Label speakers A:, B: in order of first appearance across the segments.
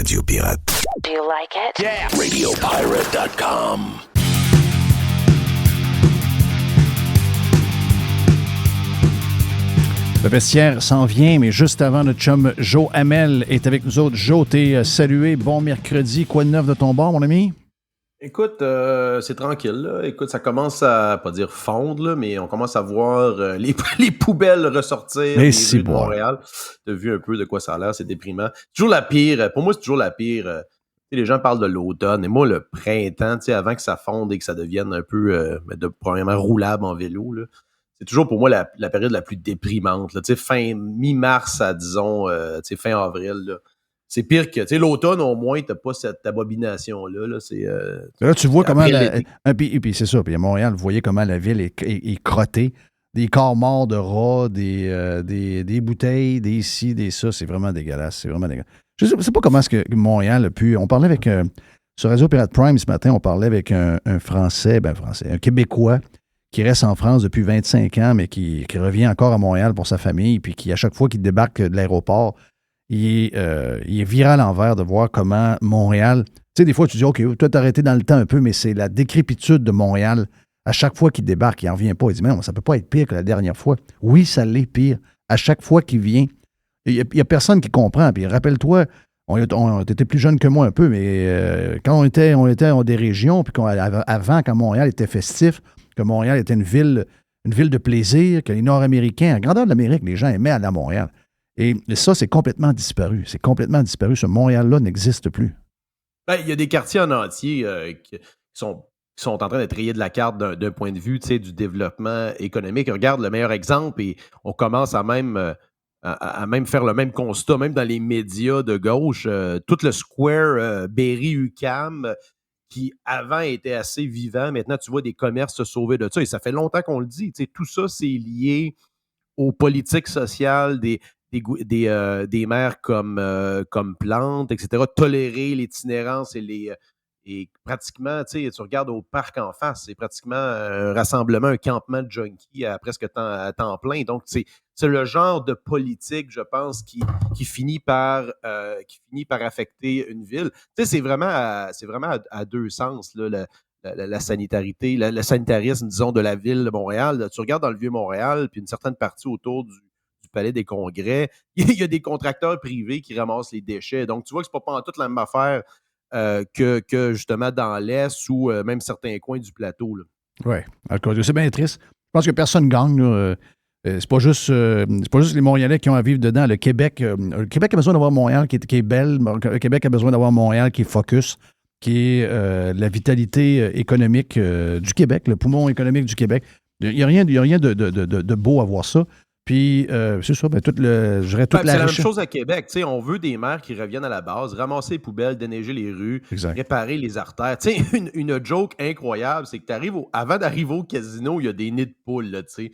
A: Radio Pirate.
B: Do you like it?
A: Yeah! RadioPirate.com.
C: Le vestiaire s'en vient, mais juste avant, notre chum Joe Hamel est avec nous autres. Joe, t'es salué. Bon mercredi. Quoi de neuf de ton bord, mon ami?
D: Écoute, c'est tranquille. Là. Écoute, ça commence à, pas dire fondre, là, mais on commence à voir les poubelles ressortir des rues de Montréal. Tu as vu un peu de quoi ça a l'air, c'est déprimant. Toujours la pire, pour moi, c'est toujours la pire. Les gens parlent de l'automne, et moi, le printemps, avant que ça fonde et que ça devienne un peu, premièrement, roulable en vélo, là, c'est toujours pour moi la période la plus déprimante. Là, fin mi-mars à, disons, fin avril, là. C'est pire que, l'automne, au moins, t'as pas cette abomination-là. Là,
C: là tu vois comment... Puis c'est ça, puis à Montréal, vous voyez comment la ville est crottée. Des corps morts de rats, des bouteilles, des ci, des ça. C'est vraiment dégueulasse. C'est vraiment dégueulasse. Je sais pas comment est-ce que Montréal a pu... On parlait avec... sur Radio Pirate Prime ce matin, on parlait avec un Français, un Québécois qui reste en France depuis 25 ans, mais qui revient encore à Montréal pour sa famille, puis qui, à chaque fois qu'il débarque de l'aéroport, il est viré à l'envers de voir comment Montréal... Tu sais, des fois, tu dis, OK, toi, t'as arrêté dans le temps un peu, mais c'est la décrépitude de Montréal. À chaque fois qu'il débarque, il n'en revient pas. Il dit, mais non, ça ne peut pas être pire que la dernière fois. Oui, ça l'est pire. À chaque fois qu'il vient, il n'y a personne qui comprend. Puis rappelle-toi, on était plus jeune que moi un peu, mais quand on était dans des régions, puis avant, quand Montréal était festif, que Montréal était une ville de plaisir, que les Nord-Américains, à grandeur de l'Amérique, les gens aimaient aller à Montréal. Et ça, c'est complètement disparu. C'est complètement disparu. Ce Montréal-là n'existe plus.
D: Ben, il y a des quartiers en entier qui sont en train d'être rayés de la carte d'un point de vue du développement économique. Regarde le meilleur exemple et on commence à même faire le même constat, même dans les médias de gauche. Tout le square Berry-UQAM qui avant était assez vivant, maintenant tu vois des commerces se sauver de ça. Et ça fait longtemps qu'on le dit. Tout ça, c'est lié aux politiques sociales des maires comme Plante, etc., tolérer l'itinérance et pratiquement, tu regardes au parc en face, c'est pratiquement un rassemblement, un campement de junkies à presque à temps plein. Donc, c'est le genre de politique, je pense, qui finit par affecter une ville. Tu sais, c'est vraiment à deux sens, là, la sanitarité, le sanitarisme, disons, de la ville de Montréal. Là, tu regardes dans le Vieux-Montréal, puis une certaine partie autour du Palais des Congrès, il y a des contracteurs privés qui ramassent les déchets. Donc, tu vois que c'est pas en toute la même affaire que justement dans l'Est ou même certains coins du plateau.
C: Oui, c'est bien triste. Je pense que personne gagne. Là. C'est pas juste les Montréalais qui ont à vivre dedans. Le Québec a besoin d'avoir Montréal qui est belle. Le Québec a besoin d'avoir Montréal qui est focus, qui est la vitalité économique du Québec, le poumon économique du Québec. Il n'y a rien de beau à voir ça. Puis, c'est ça, toute la
D: c'est la même chose à Québec. T'sais, on veut des maires qui reviennent à la base, ramasser les poubelles, déneiger les rues, réparer les artères. T'sais, une joke incroyable, c'est que avant d'arriver au casino, il y a des nids de poules. Là, c'est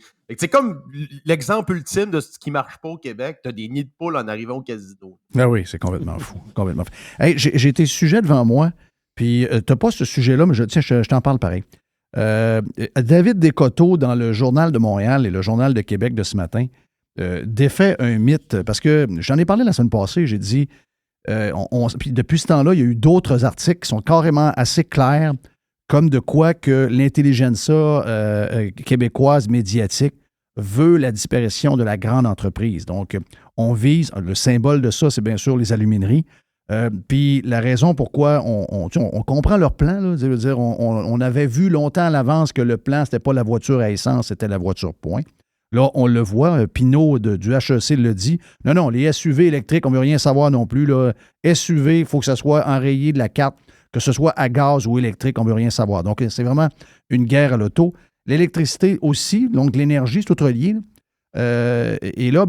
D: comme l'exemple ultime de ce qui ne marche pas au Québec. Tu as des nids de poules en arrivant au casino.
C: Ah oui, c'est complètement fou. Complètement fou. Hey, j'ai tes sujets devant moi, puis tu n'as pas ce sujet-là, mais je t'en parle pareil. David Descoteaux, dans le Journal de Montréal et le Journal de Québec de ce matin, défait un mythe, parce que j'en ai parlé la semaine passée, j'ai dit, puis depuis ce temps-là, il y a eu d'autres articles qui sont carrément assez clairs, comme de quoi que l'intelligentsia québécoise médiatique veut la disparition de la grande entreprise. Donc, on vise, le symbole de ça, c'est bien sûr les alumineries. Puis la raison pourquoi on comprend leur plan, là, dire, on avait vu longtemps à l'avance que le plan, c'était pas la voiture à essence, c'était la voiture point. Là, on le voit, Pinault du HEC le dit. Non, les SUV électriques, on ne veut rien savoir non plus. Là. SUV, il faut que ça soit enrayé de la carte, que ce soit à gaz ou électrique, on ne veut rien savoir. Donc, c'est vraiment une guerre à l'auto. L'électricité aussi, donc l'énergie, c'est tout relié. Et là,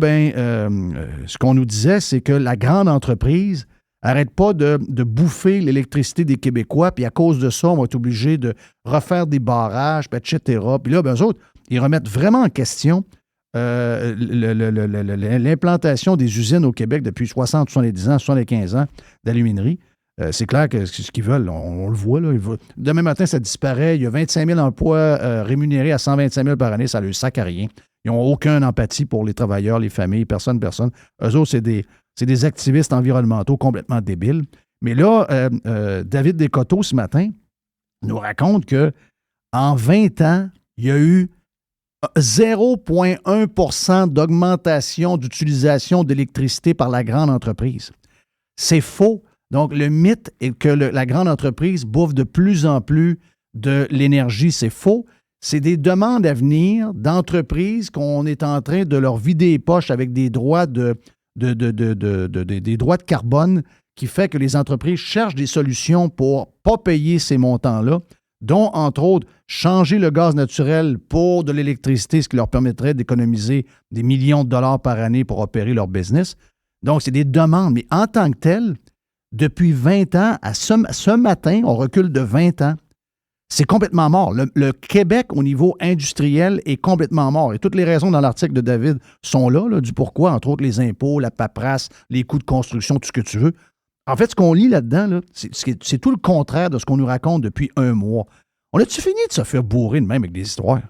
C: ce qu'on nous disait, c'est que la grande entreprise arrête pas de bouffer l'électricité des Québécois, puis à cause de ça, on va être obligé de refaire des barrages, etc. Puis là, eux autres, ils remettent vraiment en question l'implantation des usines au Québec depuis 60, 70 ans, 75 ans d'aluminerie. C'est clair que ce qu'ils veulent, on le voit. Là, demain matin, ça disparaît. Il y a 25 000 emplois rémunérés à 125 000 par année. Ça ne leur sac à rien. Ils n'ont aucune empathie pour les travailleurs, les familles, personne. Eux autres, c'est des activistes environnementaux complètement débiles. Mais là, David Descoteaux, ce matin, nous raconte que en 20 ans, il y a eu 0,1 % d'augmentation d'utilisation d'électricité par la grande entreprise. C'est faux. Donc, le mythe est que la grande entreprise bouffe de plus en plus de l'énergie. C'est faux. C'est des demandes à venir d'entreprises qu'on est en train de leur vider les poches avec des droits des droits de carbone qui fait que les entreprises cherchent des solutions pour ne pas payer ces montants-là, dont, entre autres, changer le gaz naturel pour de l'électricité, ce qui leur permettrait d'économiser des millions de dollars par année pour opérer leur business. Donc, c'est des demandes. Mais en tant que tel, depuis 20 ans, à ce matin, on recule de 20 ans, c'est complètement mort. Le Québec, au niveau industriel, est complètement mort. Et toutes les raisons dans l'article de David sont là, du pourquoi, entre autres les impôts, la paperasse, les coûts de construction, tout ce que tu veux. En fait, ce qu'on lit là-dedans, là, c'est tout le contraire de ce qu'on nous raconte depuis un mois. On a-tu fini de se faire bourrer de même avec des histoires?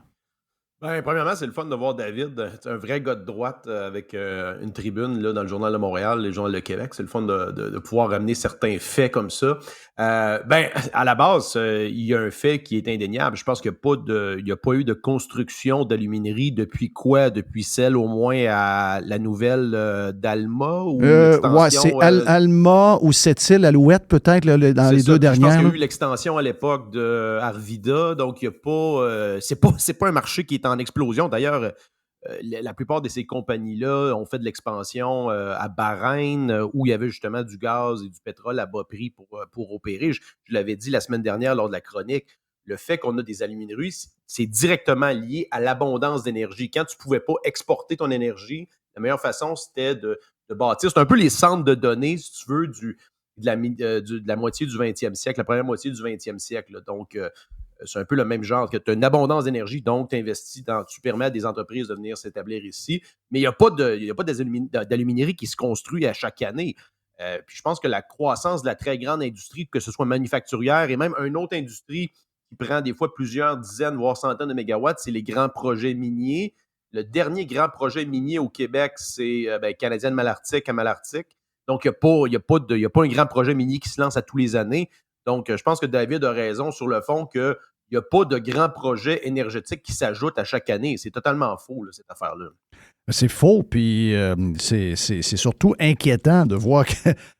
D: Ben, premièrement, c'est le fun de voir David, c'est un vrai gars de droite avec une tribune là, dans le Journal de Montréal, le Journal de Québec. C'est le fun de pouvoir ramener certains faits comme ça. Ben, à la base, il y a un fait qui est indéniable. Je pense qu'il n'y a pas eu de construction d'aluminerie depuis quoi? Depuis celle au moins à la nouvelle d'Alma ou l'extension?
C: Ouais, c'est Alma ou Sept-Îles, Alouette peut-être dans les deux dernières.
D: Je pense qu'il y a eu l'extension à l'époque de Arvida, donc il y a pas, c'est pas un marché qui est en explosion. D'ailleurs, la plupart de ces compagnies-là ont fait de l'expansion à Bahreïn, où il y avait justement du gaz et du pétrole à bas prix pour opérer. Je l'avais dit la semaine dernière lors de la chronique, le fait qu'on a des alumineries, c'est directement lié à l'abondance d'énergie. Quand tu ne pouvais pas exporter ton énergie, la meilleure façon, c'était de bâtir. C'est un peu les centres de données, si tu veux, de la moitié du 20e siècle, la première moitié du 20e siècle. Là. Donc, c'est un peu le même genre, que tu as une abondance d'énergie, donc tu permets à des entreprises de venir s'établir ici, mais il n'y a pas d'aluminerie qui se construit à chaque année. Puis je pense que la croissance de la très grande industrie, que ce soit manufacturière et même une autre industrie qui prend des fois plusieurs dizaines, voire centaines de mégawatts, c'est les grands projets miniers. Le dernier grand projet minier au Québec, c'est Canadienne Malartic à Malartic. Donc, il n'y a pas un grand projet minier qui se lance à tous les années. Donc, je pense que David a raison sur le fond qu'il n'y a pas de grands projets énergétiques qui s'ajoutent à chaque année. C'est totalement faux, là, cette affaire-là.
C: C'est faux, puis c'est surtout inquiétant de voir que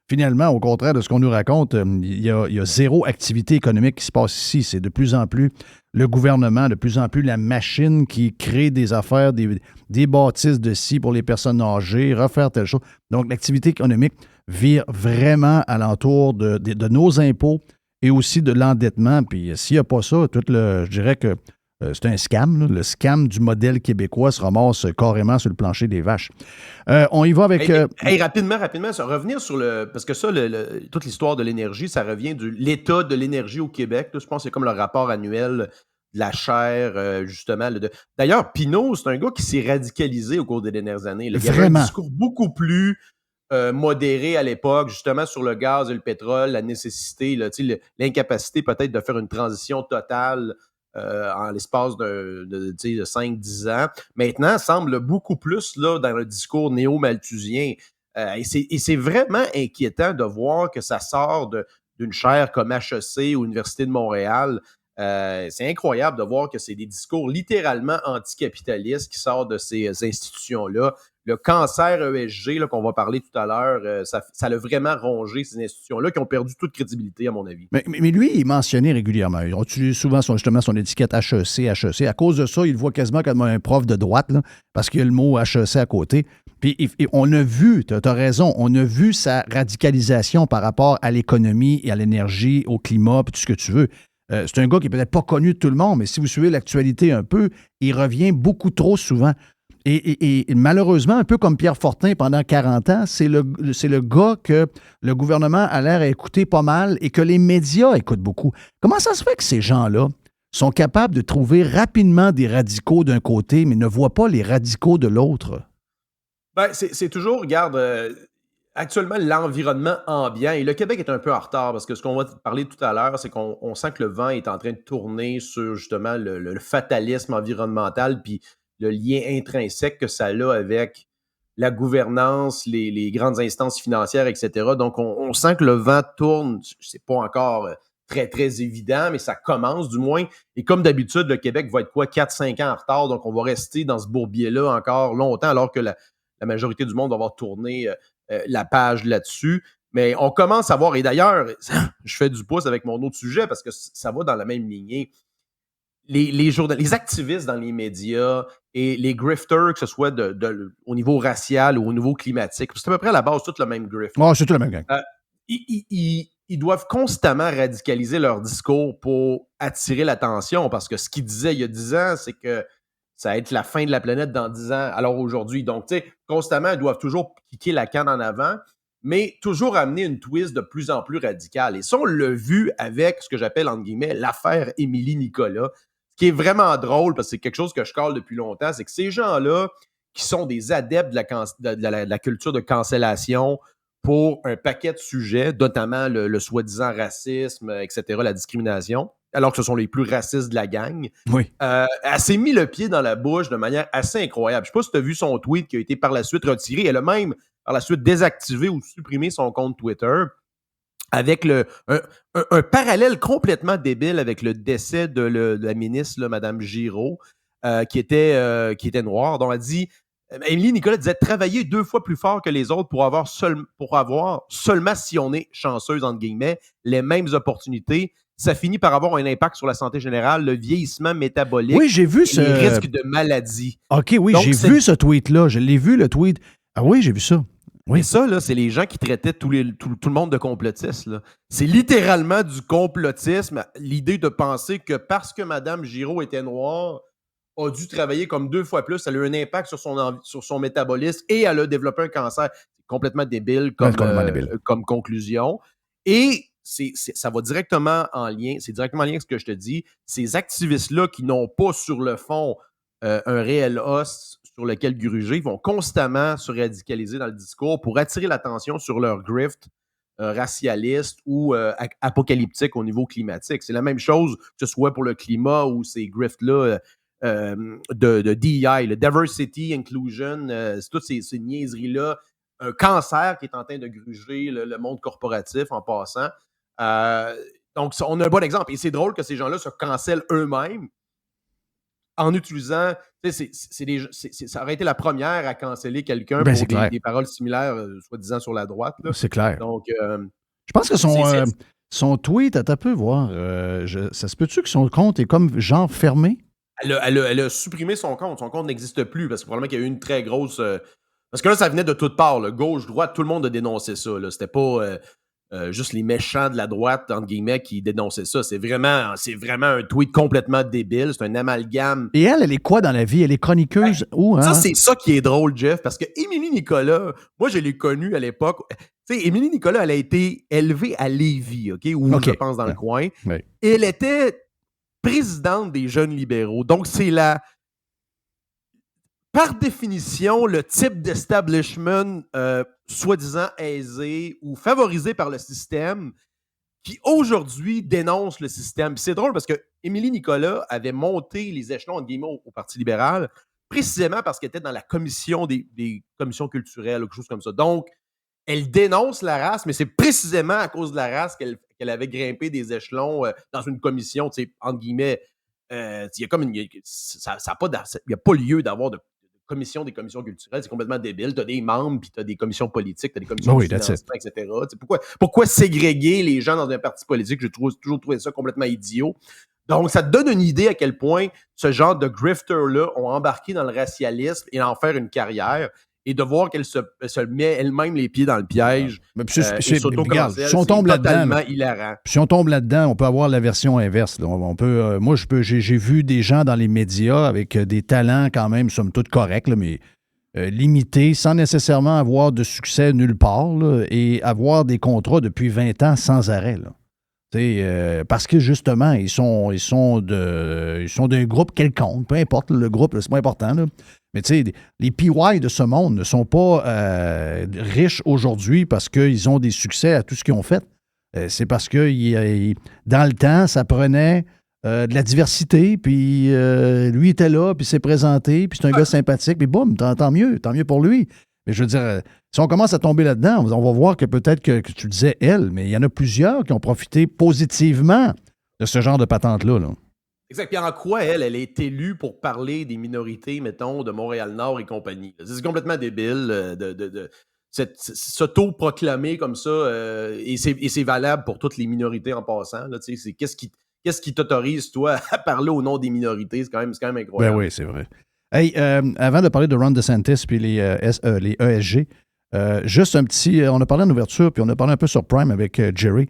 C: finalement, au contraire de ce qu'on nous raconte, il y a zéro activité économique qui se passe ici. C'est de plus en plus le gouvernement, de plus en plus la machine qui crée des affaires, des bâtisses de scie pour les personnes âgées, refaire telle chose. Donc, l'activité économique vire vraiment alentour de nos impôts et aussi de l'endettement. Puis s'il n'y a pas ça, je dirais que c'est un scam. Là. Le scam du modèle québécois se ramasse carrément sur le plancher des vaches. On y va avec...
D: rapidement, revenir sur parce que ça, toute l'histoire de l'énergie, ça revient de l'état de l'énergie au Québec. Là, je pense que c'est comme le rapport annuel de la chaire, justement. D'ailleurs, Pinault, c'est un gars qui s'est radicalisé au cours des dernières années. Là. Il y avait un discours beaucoup plus modéré à l'époque, justement, sur le gaz et le pétrole, la nécessité, là, l'incapacité peut-être de faire une transition totale en l'espace de 5-10 ans. Maintenant, semble beaucoup plus là, dans le discours néo-malthusien. Et c'est vraiment inquiétant de voir que ça sort d'une chaire comme HEC ou Université de Montréal. C'est incroyable de voir que c'est des discours littéralement anticapitalistes qui sortent de ces institutions-là. Le cancer ESG là, qu'on va parler tout à l'heure, ça a vraiment rongé ces institutions-là qui ont perdu toute crédibilité, à mon avis.
C: Mais lui, il est mentionné régulièrement. Il utilise souvent justement son étiquette HEC. À cause de ça, il le voit quasiment comme un prof de droite, là, parce qu'il y a le mot HEC à côté. Puis on a vu, tu as raison, on a vu sa radicalisation par rapport à l'économie et à l'énergie, au climat, puis tout ce que tu veux. C'est un gars qui n'est peut-être pas connu de tout le monde, mais si vous suivez l'actualité un peu, il revient beaucoup trop souvent. Et malheureusement, un peu comme Pierre Fortin pendant 40 ans, c'est le gars que le gouvernement a l'air à écouter pas mal et que les médias écoutent beaucoup. Comment ça se fait que ces gens-là sont capables de trouver rapidement des radicaux d'un côté, mais ne voient pas les radicaux de l'autre?
D: Ben, c'est toujours, regarde, actuellement, l'environnement ambiant, et le Québec est un peu en retard parce que ce qu'on va parler tout à l'heure, c'est qu'on sent que le vent est en train de tourner sur justement le fatalisme environnemental puis le lien intrinsèque que ça a avec la gouvernance, les grandes instances financières, etc. Donc, on sent que le vent tourne. C'est pas encore très, très évident, mais ça commence du moins. Et comme d'habitude, le Québec va être 4-5 ans en retard. Donc, on va rester dans ce bourbier-là encore longtemps, alors que la majorité du monde va avoir tourné la page là-dessus. Mais on commence à voir, et d'ailleurs, je fais du pouce avec mon autre sujet parce que ça va dans la même lignée. Les activistes dans les médias et les grifters, que ce soit au niveau racial ou au niveau climatique, c'est à peu près à la base tout le même grift.
C: Oh, c'est tout le même gang.
D: Ils doivent constamment radicaliser leur discours pour attirer l'attention parce que ce qu'ils disaient il y a 10 ans, c'est que ça va être la fin de la planète dans 10 ans, alors aujourd'hui. Donc, tu sais, constamment, ils doivent toujours kicker la canne en avant, mais toujours amener une twist de plus en plus radicale. Et ça, on l'a vu avec ce que j'appelle, entre guillemets, l'affaire Émilie Nicolas. Ce qui est vraiment drôle, parce que c'est quelque chose que je colle depuis longtemps, c'est que ces gens-là, qui sont des adeptes de la culture de cancellation pour un paquet de sujets, notamment le soi-disant racisme, etc., la discrimination, alors que ce sont les plus racistes de la gang,
C: Oui.
D: elle s'est mis le pied dans la bouche de manière assez incroyable. Je ne sais pas si tu as vu son tweet qui a été par la suite retiré. Elle a même, par la suite, désactivé ou supprimé son compte Twitter avec un parallèle complètement débile avec le décès de la ministre, là, Mme Giraud, qui était noire, dont elle dit... Émilie Nicolas disait travailler 2 fois plus fort que les autres pour avoir seulement, si on est chanceuse, entre guillemets, les mêmes opportunités. Ça finit par avoir un impact sur la santé générale, le vieillissement métabolique,
C: oui, j'ai vu
D: les risques de maladie.
C: OK, oui, donc, j'ai vu ce tweet-là. Je l'ai vu, le tweet. Ah oui, j'ai vu ça. Oui.
D: Et ça, là, c'est les gens qui traitaient tout le monde de complotiste. Là. C'est littéralement du complotisme, l'idée de penser que parce que Mme Giraud était noire, a dû travailler comme 2 fois plus, ça a eu un impact sur son métabolisme et elle a développé un cancer. C'est complètement débile comme conclusion. Et ça va directement en lien, c'est directement en lien avec ce que je te dis. Ces activistes-là qui n'ont pas sur le fond un réel os sur lequel gruger, vont constamment se radicaliser dans le discours pour attirer l'attention sur leur grift racialiste ou apocalyptique au niveau climatique. C'est la même chose que ce soit pour le climat ou ces grifts-là de DEI, le Diversity, Inclusion, c'est toutes ces niaiseries-là. Un cancer qui est en train de gruger le monde corporatif en passant. Donc, on a un bon exemple. Et c'est drôle que ces gens-là se cancellent eux-mêmes en utilisant... ça aurait été la première à canceller quelqu'un pour des paroles similaires, soi-disant sur la droite. Là.
C: C'est clair.
D: Donc,
C: je pense que son tweet, attends un peu voir, ça se peut-tu que son compte est comme genre fermé?
D: Elle a supprimé son compte. Son compte n'existe plus parce que probablement qu'il y a eu une très grosse... parce que là, ça venait de toutes parts. Là. Gauche, droite, tout le monde a dénoncé ça. Là. C'était pas juste les méchants de la droite, entre guillemets, qui dénonçaient ça. C'est vraiment un tweet complètement débile. C'est un amalgame.
C: Et elle est quoi dans la vie? Elle est chroniqueuse? Où, hein?
D: Ça, c'est ça qui est drôle, Jeff, parce que Émilie Nicolas, moi, je l'ai connue à l'époque. Tu sais, Émilie Nicolas, elle a été élevée à Lévis, OK? Je pense, dans le coin.
C: Oui.
D: Et elle était présidente des jeunes libéraux. Donc, c'est par définition, le type d'establishment soi-disant aisé ou favorisé par le système qui, aujourd'hui, dénonce le système. Puis c'est drôle parce que Émilie Nicolas avait monté les échelons, entre guillemets, au Parti libéral précisément parce qu'elle était dans la commission des commissions culturelles ou quelque chose comme ça. Donc, elle dénonce la race, mais c'est précisément à cause de la race qu'elle avait grimpé des échelons dans une commission, tu sais, entre guillemets. Il y a comme il n'y a pas lieu d'avoir des commissions culturelles. C'est complètement débile. Tu as des membres, puis tu as des commissions politiques, tu as des commissions de financement, etc. Pourquoi ségréguer les gens dans un parti politique? J'ai toujours trouvé ça complètement idiot. Donc, ça te donne une idée à quel point ce genre de grifters-là ont embarqué dans le racialisme et en faire une carrière. Et de voir qu'elle se met elle-même les pieds dans le piège.
C: Si on tombe là-dedans,
D: hilarant.
C: Si on tombe là-dedans, on peut avoir la version inverse. Là. J'ai vu des gens dans les médias avec des talents quand même, somme toute corrects, là, mais limités, sans nécessairement avoir de succès nulle part, là, et avoir des contrats depuis 20 ans sans arrêt. Là. Parce que justement, ils sont d'un groupe quelconque, peu importe le groupe, c'est pas important. Là. Mais tu sais, les PY de ce monde ne sont pas riches aujourd'hui parce qu'ils ont des succès à tout ce qu'ils ont fait. C'est parce que dans le temps, ça prenait de la diversité, puis lui était là, puis s'est présenté, puis c'est un gars sympathique, puis boum, tant mieux pour lui. Mais je veux dire, si on commence à tomber là-dedans, on va voir que peut-être que tu disais elle, mais il y en a plusieurs qui ont profité positivement de ce genre de patente-là. Là.
D: Exact. Puis en quoi, elle est élue pour parler des minorités, mettons, de Montréal-Nord et compagnie? C'est complètement débile de s'auto-proclamer comme ça, et c'est valable pour toutes les minorités en passant. Là, qu'est-ce qui t'autorise, toi, à parler au nom des minorités? C'est quand même incroyable.
C: Ben oui, c'est vrai. Hey, avant de parler de Ron DeSantis puis les ESG, juste un petit... on a parlé en ouverture, puis on a parlé un peu sur Prime avec Jerry.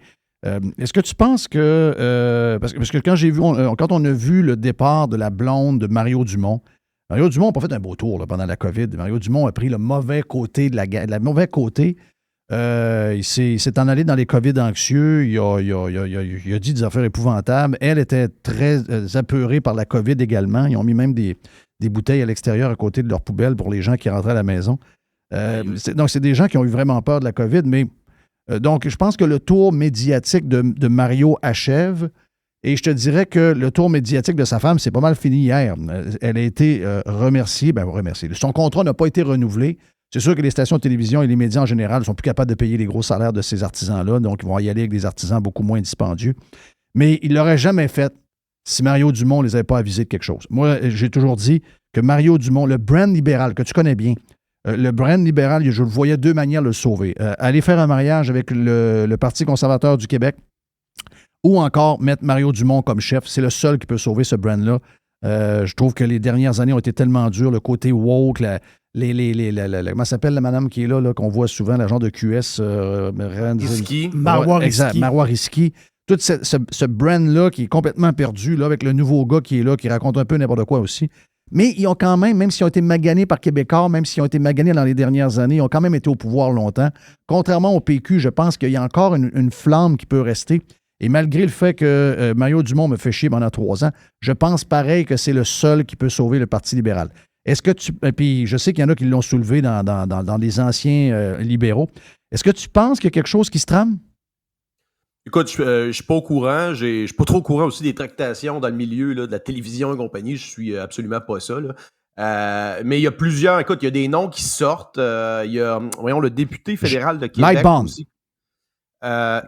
C: Est-ce que tu penses que... parce que quand quand on a vu le départ de la blonde de Mario Dumont n'a pas fait un beau tour là, pendant la COVID. Mario Dumont a pris le mauvais côté de la mauvais côté. Il s'est en allé dans les COVID anxieux. Il a dit des affaires épouvantables. Elle était très apeurée par la COVID également. Ils ont mis même des bouteilles à l'extérieur à côté de leur poubelle pour les gens qui rentraient à la maison. Donc, c'est des gens qui ont eu vraiment peur de la COVID, mais donc, je pense que le tour médiatique de Mario achève. Et je te dirais que le tour médiatique de sa femme, c'est pas mal fini hier. Elle a été remerciée. Son contrat n'a pas été renouvelé. C'est sûr que les stations de télévision et les médias en général ne sont plus capables de payer les gros salaires de ces artisans-là. Donc, ils vont y aller avec des artisans beaucoup moins dispendieux. Mais ils ne l'auraient jamais fait si Mario Dumont ne les avait pas avisés de quelque chose. Moi, j'ai toujours dit que Mario Dumont, le brand libéral, que tu connais bien, le brand libéral, je le voyais deux manières de le sauver. Aller faire un mariage avec le Parti conservateur du Québec ou encore mettre Mario Dumont comme chef. C'est le seul qui peut sauver ce brand-là. Je trouve que les dernières années ont été tellement dures. Le côté woke, comment s'appelle la madame qui est là qu'on voit souvent, la genre de QS.
D: Risky.
C: Marois Risky. Tout ce brand-là qui est complètement perdu là, avec le nouveau gars qui est là, qui raconte un peu n'importe quoi aussi. Mais ils ont quand même s'ils ont été maganés par Québécois, même s'ils ont été maganés dans les dernières années, ils ont quand même été au pouvoir longtemps. Contrairement au PQ, je pense qu'il y a encore une flamme qui peut rester. Et malgré le fait que Mario Dumont me fait chier pendant 3 ans, je pense pareil que c'est le seul qui peut sauver le Parti libéral. Est-ce que tu... Puis je sais qu'il y en a qui l'ont soulevé dans les anciens libéraux. Est-ce que tu penses qu'il y a quelque chose qui se trame?
D: Écoute, je suis pas au courant. Je suis pas trop au courant aussi des tractations dans le milieu là, de la télévision et compagnie. Je suis absolument pas ça. Là. Mais il y a plusieurs... Écoute, il y a des noms qui sortent. Il y a, voyons, le député fédéral de Québec
C: Lightbond.
D: aussi.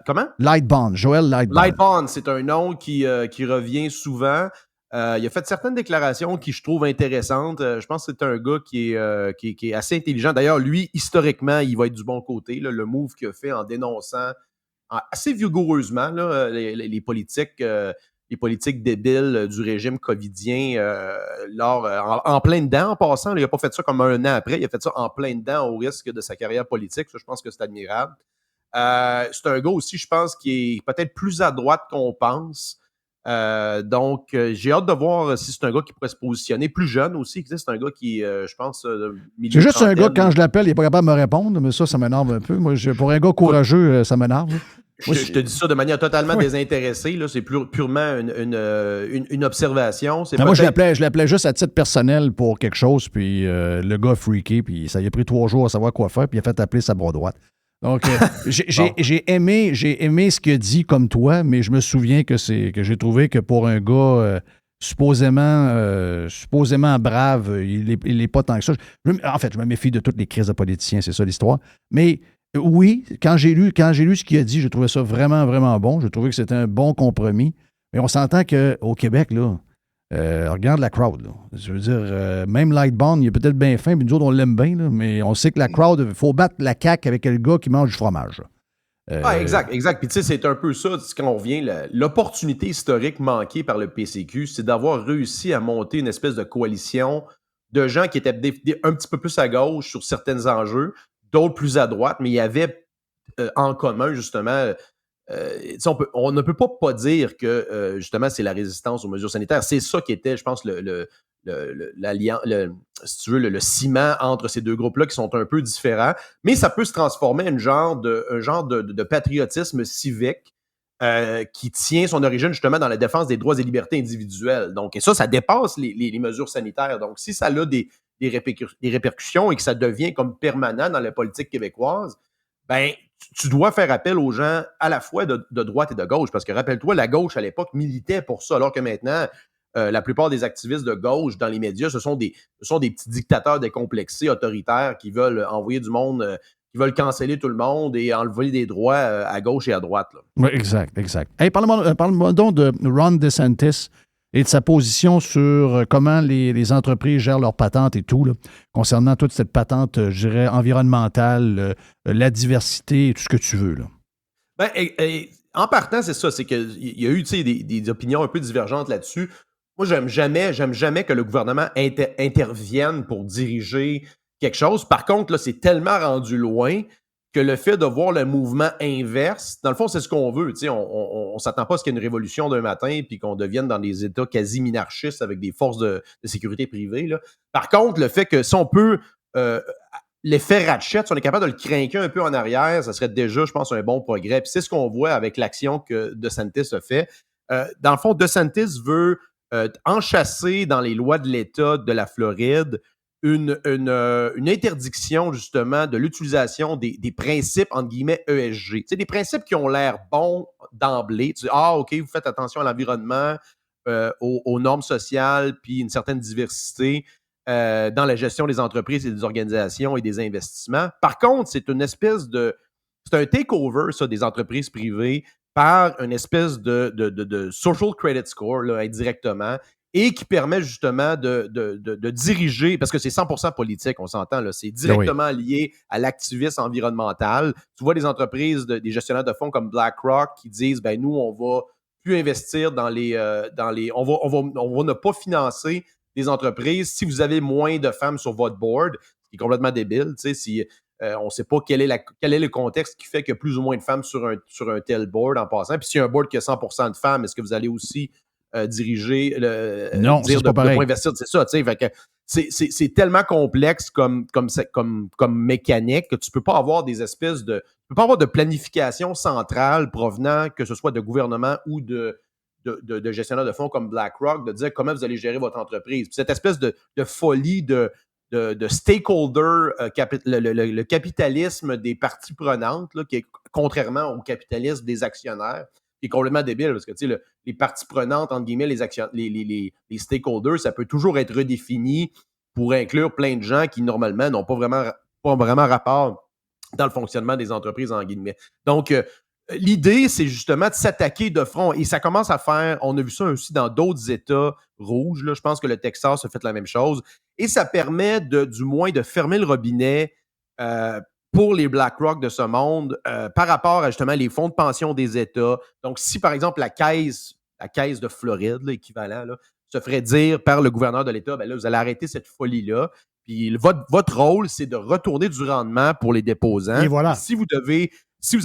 D: Comment?
C: Lightbond, Joël Lightbond.
D: Lightbond, c'est un nom qui revient souvent. Il a fait certaines déclarations qui je trouve intéressantes. Je pense que c'est un gars qui est assez intelligent. D'ailleurs, lui, historiquement, il va être du bon côté. Là, le move qu'il a fait en dénonçant assez vigoureusement là, les politiques débiles du régime covidien en plein dedans en passant. Là, il n'a pas fait ça comme un an après. Il a fait ça en plein dedans au risque de sa carrière politique. Ça, je pense que c'est admirable. C'est un gars aussi, je pense, qui est peut-être plus à droite qu'on pense. Donc, j'ai hâte de voir si c'est un gars qui pourrait se positionner plus jeune aussi. C'est un gars qui, je pense,
C: c'est juste un gars, quand je l'appelle, il n'est pas capable de me répondre, mais ça m'énerve un peu. Moi, pour un gars courageux, ça m'énerve.
D: Je te dis ça de manière totalement désintéressée. Là. C'est purement une observation.
C: Moi, je l'appelais juste à titre personnel pour quelque chose, puis le g'a freaké, puis ça lui a pris 3 jours à savoir quoi faire, puis il a fait appeler sa bras droite. Donc, j'ai aimé ce qu'il a dit comme toi, mais je me souviens que j'ai trouvé que pour un gars supposément brave, il est pas tant que ça. En fait, je me méfie de toutes les crises de politiciens, c'est ça l'histoire. Mais oui, quand j'ai lu ce qu'il a dit, j'ai trouvé ça vraiment, vraiment bon. J'ai trouvé que c'était un bon compromis. Mais on s'entend qu'au Québec, là, regarde la crowd. Là. Je veux dire, même Lightbond, il est peut-être bien fin, puis nous autres, on l'aime bien, là, mais on sait que la crowd, il faut battre la CAQ avec le gars qui mange du fromage.
D: Exact. Puis tu sais, c'est un peu ça, quand on revient, l'opportunité historique manquée par le PCQ, c'est d'avoir réussi à monter une espèce de coalition de gens qui étaient un petit peu plus à gauche sur certains enjeux, d'autres plus à droite, mais il y avait en commun, justement... on ne peut pas dire que, justement, c'est la résistance aux mesures sanitaires. C'est ça qui était, je pense, si tu veux, le ciment entre ces deux groupes-là qui sont un peu différents. Mais ça peut se transformer en un genre de patriotisme civique qui tient son origine, justement, dans la défense des droits et libertés individuelles. Donc, et ça dépasse les mesures sanitaires. Donc, si ça a des répercussions et que ça devient comme permanent dans la politique québécoise, ben tu dois faire appel aux gens à la fois de droite et de gauche, parce que rappelle-toi, la gauche à l'époque militait pour ça, alors que maintenant, la plupart des activistes de gauche dans les médias, ce sont des petits dictateurs décomplexés, autoritaires, qui veulent envoyer du monde, qui veulent canceller tout le monde et enlever des droits à gauche et à droite. Là.
C: Oui, exact. Hey, parle-moi donc de Ron DeSantis et de sa position sur comment les entreprises gèrent leurs patentes et tout, là, concernant toute cette patente, je dirais, environnementale, la diversité et tout ce que tu veux. Là.
D: Ben, en partant, c'est ça, c'est qu'il y a eu des opinions un peu divergentes là-dessus. Moi, j'aime jamais que le gouvernement intervienne pour diriger quelque chose. Par contre, là, c'est tellement rendu loin que le fait de voir le mouvement inverse, dans le fond, c'est ce qu'on veut. On s'attend pas à ce qu'il y ait une révolution d'un matin puis qu'on devienne dans des États quasi minarchistes avec des forces de sécurité privées. Là. Par contre, le fait que si on peut l'effet ratchet, si on est capable de le crinquer un peu en arrière, ça serait déjà, je pense, un bon progrès. Puis c'est ce qu'on voit avec l'action que DeSantis a fait. Dans le fond, DeSantis veut enchasser dans les lois de l'État de la Floride une interdiction, justement, de l'utilisation des principes, entre guillemets, ESG. C'est des principes qui ont l'air bons d'emblée. Tu dis, OK, vous faites attention à l'environnement, aux normes sociales, puis une certaine diversité dans la gestion des entreprises et des organisations et des investissements. Par contre, c'est une espèce de... C'est un takeover, ça, des entreprises privées par une espèce de social credit score, là, indirectement, et qui permet justement de diriger, parce que c'est 100% politique, on s'entend, là, c'est directement lié à l'activisme environnemental. Tu vois des entreprises, des gestionnaires de fonds comme BlackRock qui disent, ben nous, on va plus investir dans les on va ne pas financer des entreprises si vous avez moins de femmes sur votre board, ce qui est complètement débile, tu sais, si on ne sait pas quel est le contexte qui fait qu'il y a plus ou moins de femmes sur un tel board en passant. Puis s'il y a un board qui a 100% de femmes, est-ce que vous allez aussi diriger
C: non,
D: dire
C: c'est pas pareil.
D: de pas investir? C'est ça, tu sais. Fait que c'est tellement complexe comme mécanique que tu peux pas avoir des espèces de... Tu peux pas avoir de planification centrale provenant, que ce soit de gouvernement ou de gestionnaires de fonds comme BlackRock, de dire comment vous allez gérer votre entreprise. Puis cette espèce de folie de stakeholder, le capitalisme des parties prenantes, là, qui est contrairement au capitalisme des actionnaires, qui est complètement débile, parce que les parties prenantes, entre guillemets, les stakeholders, ça peut toujours être redéfini pour inclure plein de gens qui, normalement, n'ont pas vraiment rapport dans le fonctionnement des entreprises, en guillemets. Donc, l'idée, c'est justement de s'attaquer de front. Et ça commence à faire, on a vu ça aussi dans d'autres États rouges. Là. Je pense que le Texas a fait la même chose. Et ça permet du moins de fermer le robinet pour les BlackRock de ce monde par rapport à justement les fonds de pension des États. Donc, si par exemple la caisse de Floride, l'équivalent, là, se ferait dire par le gouverneur de l'État, ben là, vous allez arrêter cette folie-là. Puis votre rôle, c'est de retourner du rendement pour les déposants.
B: Et voilà.
D: Si vous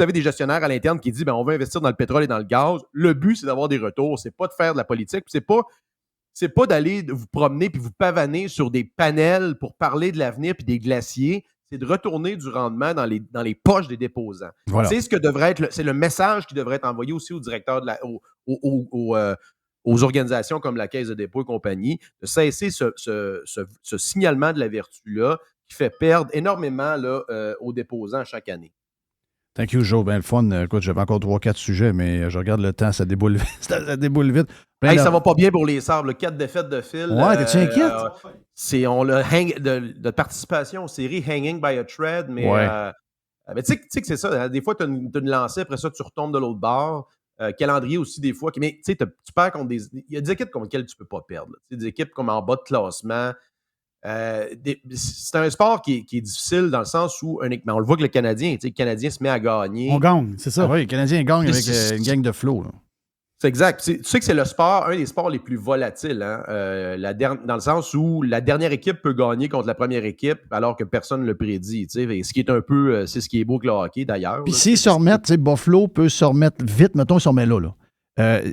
D: avez des gestionnaires à l'interne qui disent on veut investir dans le pétrole et dans le gaz, le but, c'est d'avoir des retours. C'est pas de faire de la politique. C'est pas d'aller vous promener puis vous pavaner sur des panels pour parler de l'avenir puis des glaciers. C'est de retourner du rendement dans les poches des déposants.
C: Voilà.
D: C'est ce que devrait être c'est le message qui devrait être envoyé aussi aux directeurs aux organisations comme la Caisse de dépôt et compagnie, de cesser ce signalement de la vertu-là qui fait perdre énormément là, aux déposants chaque année.
C: Thank you, Joe. Ben le fun. Écoute, j'avais encore 3-4 sujets, mais je regarde le temps, ça déboule vite. Ça déboule vite.
D: Hey, ça va pas bien pour les Sabres. 4 défaites de fil.
C: Ouais, t'es-tu inquiète?
D: On a de participation aux séries Hanging by a Thread, mais, mais tu sais que c'est ça. Des fois, tu as une lancée, après ça, tu retombes de l'autre bord. Calendrier aussi, des fois. Mais tu perds contre des... Il y a des équipes contre lesquelles tu peux pas perdre. Des équipes comme en bas de classement. C'est un sport qui est difficile dans le sens où mais on le voit que le Canadien se met à gagner.
B: On gagne, c'est ça.
C: Ah oui, le Canadien gagne avec une gang de flow. Là.
D: C'est exact. Tu sais que c'est un des sports les plus volatiles, hein? Dans le sens où la dernière équipe peut gagner contre la première équipe alors que personne ne le prédit. Ce qui est un peu, c'est ce qui est beau que le hockey d'ailleurs.
C: Puis s'ils se remettent, Buffalo peut se remettre vite, mettons, ils se remettent là.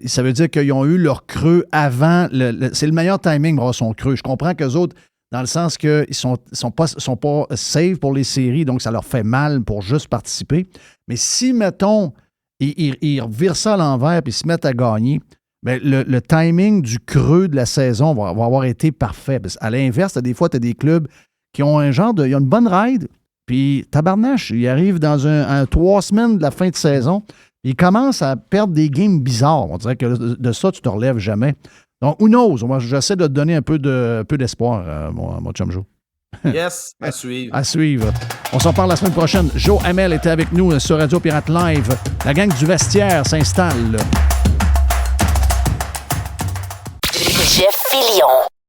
C: Ça veut dire qu'ils ont eu leur creux avant. C'est le meilleur timing pour avoir son creux. Je comprends qu'eux autres, dans le sens qu'ils sont pas safe pour les séries, donc ça leur fait mal pour juste participer. Mais si, mettons, ils revirent ça à l'envers et se mettent à gagner, bien, le timing du creux de la saison va avoir été parfait. Parce à l'inverse, des fois, tu as des clubs qui ont ils ont une bonne ride, puis tabarnache, ils arrivent dans 3 semaines de la fin de saison, ils commencent à perdre des games bizarres. On dirait que de ça, tu te relèves jamais. Donc, who knows? Moi, j'essaie de te donner un peu d'espoir, mon chum Joe.
D: Yes, à suivre.
C: À suivre. On s'en parle la semaine prochaine. Joe Hamel était avec nous sur Radio Pirate Live. La gang du vestiaire s'installe.
B: Jeff Fillion.